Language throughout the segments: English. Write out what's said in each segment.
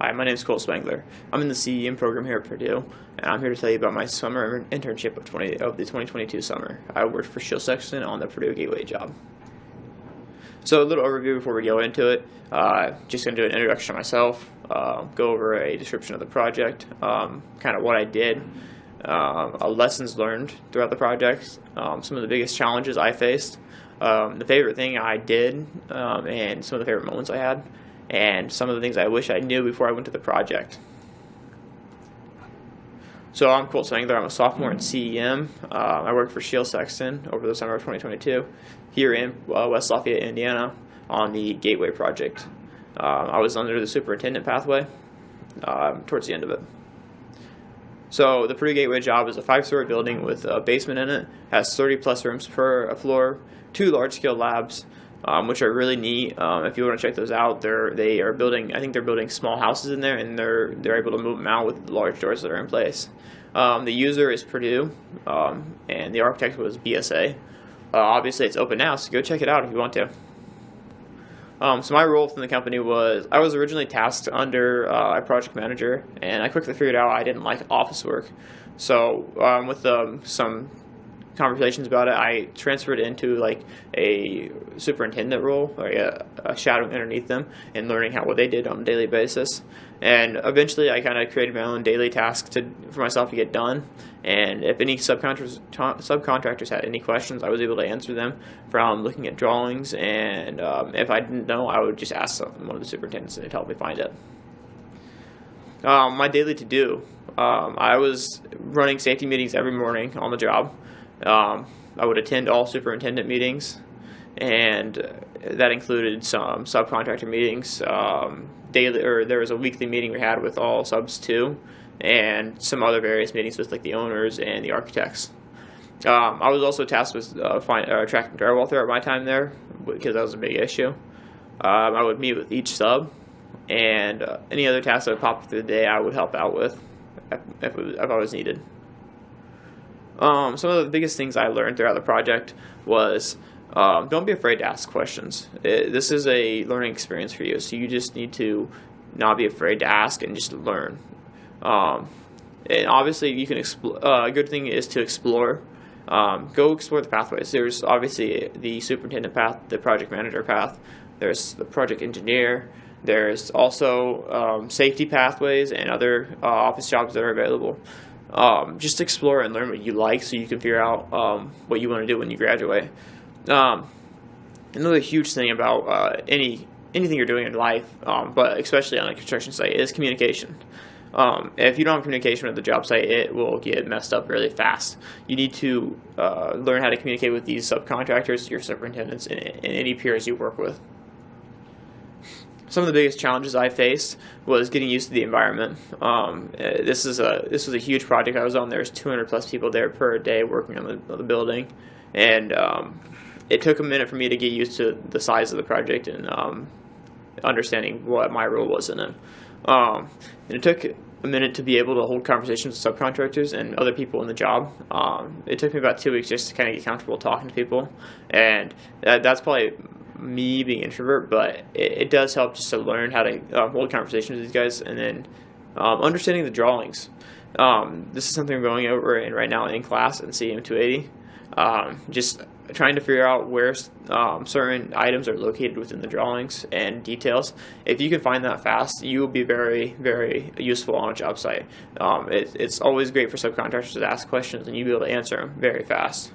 Hi, my name is Colt Spangler. I'm in the CEM program here at Purdue, and I'm here to tell you about my summer internship of the 2022 summer. I worked for Shield Section on the Purdue Gateway job. So a little overview before we go into it. Just going to do an introduction to myself, go over a description of the project, kind of what I did, lessons learned throughout the project, some of the biggest challenges I faced, the favorite thing I did, and some of the favorite moments I had, and some of the things I wish I knew before I went to the project. So I'm Colt Spangler. I'm a sophomore in CEM. I worked for Shield Sexton over the summer of 2022 here in West Lafayette, Indiana, on the Gateway project. I was under the superintendent pathway towards the end of it. So the Purdue Gateway job is a 5-story building with a basement in it, has 30 plus rooms per floor, 2 large-scale labs, which are really neat. If you want to check those out, they are building. I think they're building small houses in there, and they're able to move them out with large doors that are in place. The user is Purdue, and the architect was BSA. Obviously, it's open now, so go check it out if you want to. So my role within the company was I was originally tasked under a project manager, and I quickly figured out I didn't like office work. So with some conversations about it, I transferred into like a superintendent role, or a shadow underneath them, and learning what they did on a daily basis. And eventually, I kind of created my own daily task for myself to get done. And if any subcontractors had any questions, I was able to answer them from looking at drawings. And if I didn't know, I would just ask one of the superintendents, and they'd help me find it. My daily to-do, I was running safety meetings every morning on the job. I would attend all superintendent meetings, and that included some subcontractor meetings. There was a weekly meeting we had with all subs too, and some other various meetings with like the owners and the architects. I was also tasked with tracking drywall throughout my time there, because that was a big issue. I would meet with each sub, and any other tasks that would pop up through the day I would help out with if I was needed. Some of the biggest things I learned throughout the project was don't be afraid to ask questions. This is a learning experience for you, so you just need to not be afraid to ask and just learn. And obviously, you can explore. A good thing is to explore. Go explore the pathways. There's obviously the superintendent path, the project manager path. There's the project engineer. There's also safety pathways and other office jobs that are available. Just explore and learn what you like, so you can figure out what you want to do when you graduate. Another huge thing about anything you're doing in life, but especially on a construction site, is communication. If you don't have communication at the job site, it will get messed up really fast. You need to learn how to communicate with these subcontractors, your superintendents, and any peers you work with. Some of the biggest challenges I faced was getting used to the environment. This was a huge project I was on. There's 200 plus people there per day working on the building, and it took a minute for me to get used to the size of the project and understanding what my role was in it. And it took a minute to be able to hold conversations with subcontractors and other people in the job. It took me about 2 weeks just to kind of get comfortable talking to people, and that's probably me being an introvert, but it does help just to learn how to hold conversations with these guys, and then understanding the drawings. This is something I'm going over right now in class in CEM 280. Just trying to figure out where certain items are located within the drawings and details. If you can find that fast, you will be very, very useful on a job site. It's always great for subcontractors to ask questions, and you'll be able to answer them very fast.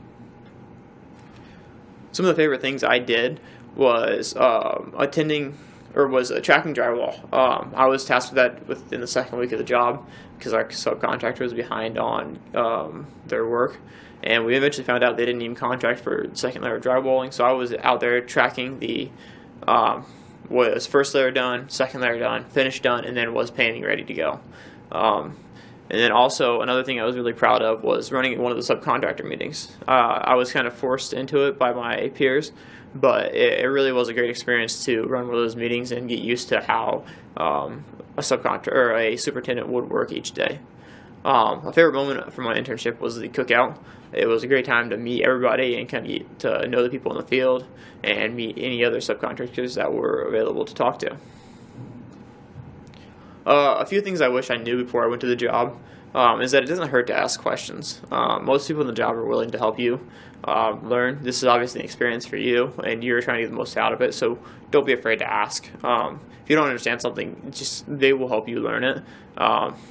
Some of the favorite things I did was tracking drywall. I was tasked with that within the second week of the job because our subcontractor was behind on their work, and we eventually found out they didn't even contract for second layer drywalling. So I was out there tracking the was first layer done, second layer done, finished done, and then was painting ready to go. And then also another thing I was really proud of was running one of the subcontractor meetings. I was kind of forced into it by my peers, but it really was a great experience to run one of those meetings and get used to how a subcontractor or a superintendent would work each day. A favorite moment from my internship was the cookout. It was a great time to meet everybody and kind of get to know the people in the field and meet any other subcontractors that were available to talk to. A few things I wish I knew before I went to the job is that it doesn't hurt to ask questions. Most people in the job are willing to help you learn. This is obviously an experience for you, and you're trying to get the most out of it, so don't be afraid to ask. If you don't understand something, they will help you learn it,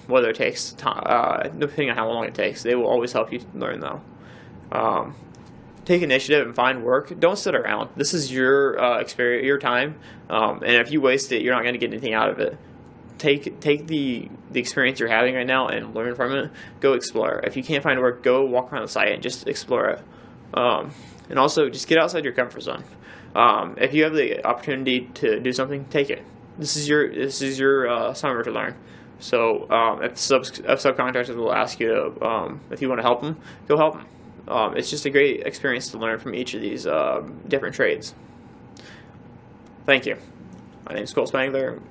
whether it takes time, depending on how long it takes. They will always help you learn, though. Take initiative and find work. Don't sit around. This is your experience, your time, and if you waste it, you're not going to get anything out of it. Take the experience you're having right now and learn from it. Go explore. If you can't find work, go walk around the site and just explore it. And also, just get outside your comfort zone. If you have the opportunity to do something, take it. This is your summer to learn. So if subcontractors will ask you to, if you want to help them, go help them. It's just a great experience to learn from each of these different trades. Thank you. My name is Colt Spangler.